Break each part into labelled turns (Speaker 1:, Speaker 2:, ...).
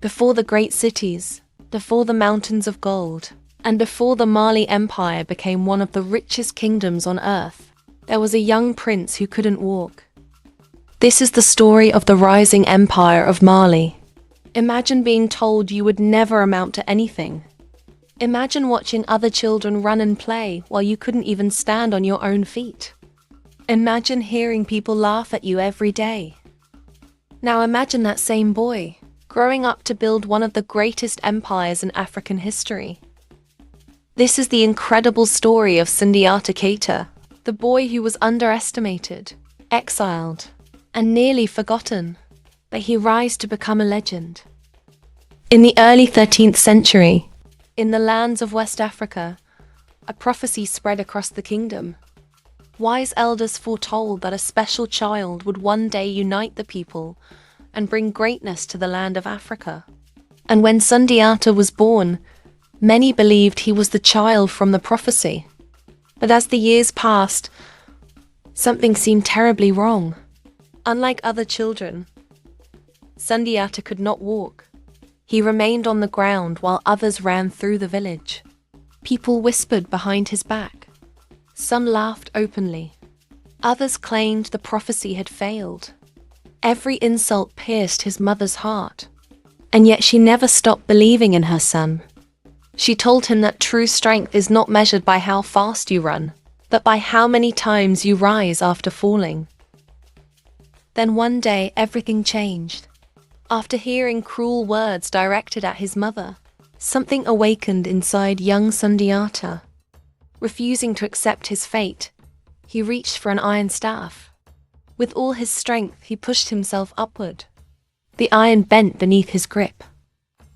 Speaker 1: Before the great cities, before the mountains of gold, and before the Mali Empire became one of the richest kingdoms on earth, there was a young prince who couldn't walk. This is the story of the rising empire of Mali. Imagine being told you would never amount to anything. Imagine watching other children run and play while you couldn't even stand on your own feet. Imagine hearing people laugh at you every day. Now imagine that same boy, growing up to build one of the greatest empires in African history. This is the incredible story of Sundiata Keita, the boy who was underestimated, exiled, and nearly forgotten, but he rose to become a legend. In the early 13th century, in the lands of West Africa, a prophecy spread across the kingdom. Wise elders foretold that a special child would one day unite the people and bring greatness to the land of Africa. And when Sundiata was born, many believed he was the child from the prophecy. But as the years passed, something seemed terribly wrong. Unlike other children, Sundiata could not walk. He remained on the ground while others ran through the village. People whispered behind his back. Some laughed openly. Others claimed the prophecy had failed. Every insult pierced his mother's heart. And yet she never stopped believing in her son. She told him that true strength is not measured by how fast you run, but by how many times you rise after falling. Then one day everything changed. After hearing cruel words directed at his mother, something awakened inside young Sundiata. Refusing to accept his fate, he reached for an iron staff. With all his strength, he pushed himself upward. The iron bent beneath his grip.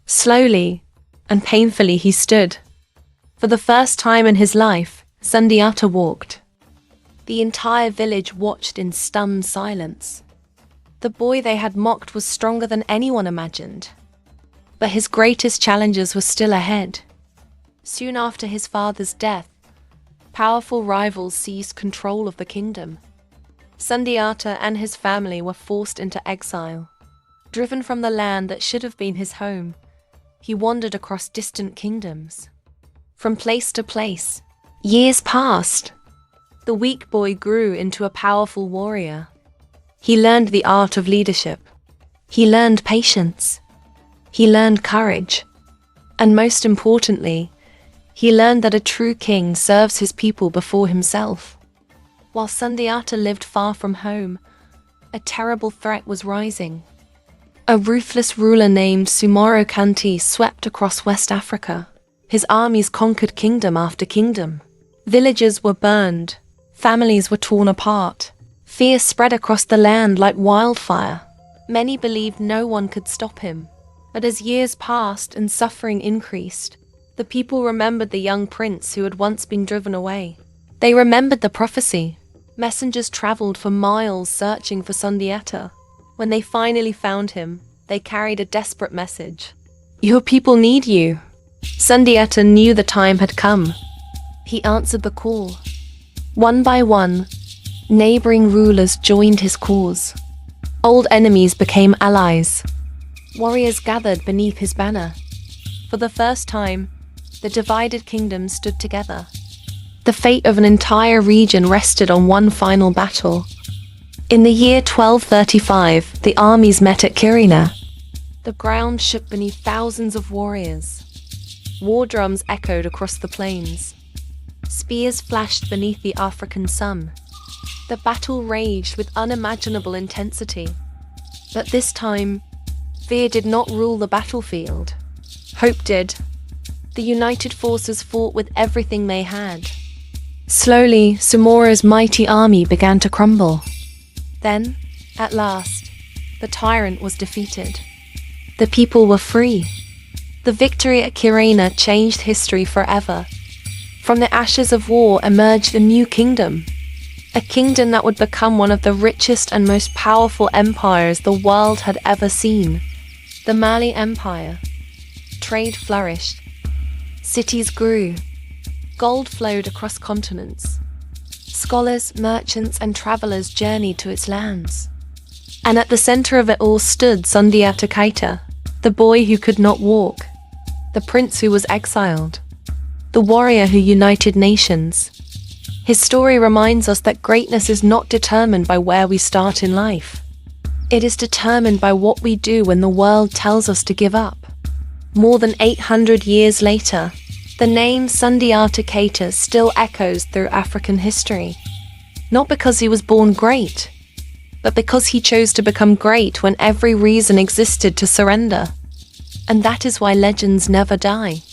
Speaker 1: Slowly and painfully he stood. For the first time in his life, Sundiata walked. The entire village watched in stunned silence. The boy they had mocked was stronger than anyone imagined. But his greatest challenges were still ahead. Soon after his father's death, powerful rivals seized control of the kingdom. Sundiata and his family were forced into exile. Driven from the land that should have been his home, he wandered across distant kingdoms. From place to place, years passed. The weak boy grew into a powerful warrior. He learned the art of leadership. He learned patience. He learned courage. And most importantly, he learned that a true king serves his people before himself. While Sundiata lived far from home, a terrible threat was rising. A ruthless ruler named Sumaro Kanti swept across West Africa. His armies conquered kingdom after kingdom. Villages were burned. Families were torn apart. Fear spread across the land like wildfire. Many believed no one could stop him. But as years passed and suffering increased, the people remembered the young prince who had once been driven away. They remembered the prophecy. Messengers traveled for miles searching for Sundiata. When they finally found him, they carried a desperate message. Your people need you. Sundiata knew the time had come. He answered the call. One by one, neighboring rulers joined his cause. Old enemies became allies. Warriors gathered beneath his banner. For the first time, the divided kingdoms stood together. The fate of an entire region rested on one final battle. In the year 1235, the armies met at Kirina. The ground shook beneath thousands of warriors. War drums echoed across the plains. Spears flashed beneath the African sun. The battle raged with unimaginable intensity. But this time, fear did not rule the battlefield. Hope did. The united forces fought with everything they had. Slowly, Sumoro's mighty army began to crumble. Then, at last, the tyrant was defeated. The people were free. The victory at Kirina changed history forever. From the ashes of war emerged a new kingdom. A kingdom that would become one of the richest and most powerful empires the world had ever seen. The Mali Empire. Trade flourished. Cities grew. Gold flowed across continents. Scholars, merchants, and travelers journeyed to its lands. And at the center of it all stood Sundiata Keita, the boy who could not walk, the prince who was exiled, the warrior who united nations. His story reminds us that greatness is not determined by where we start in life. It is determined by what we do when the world tells us to give up. More than 800 years later, the name Sundiata Keita still echoes through African history. Not because he was born great, but because he chose to become great when every reason existed to surrender. And that is why legends never die.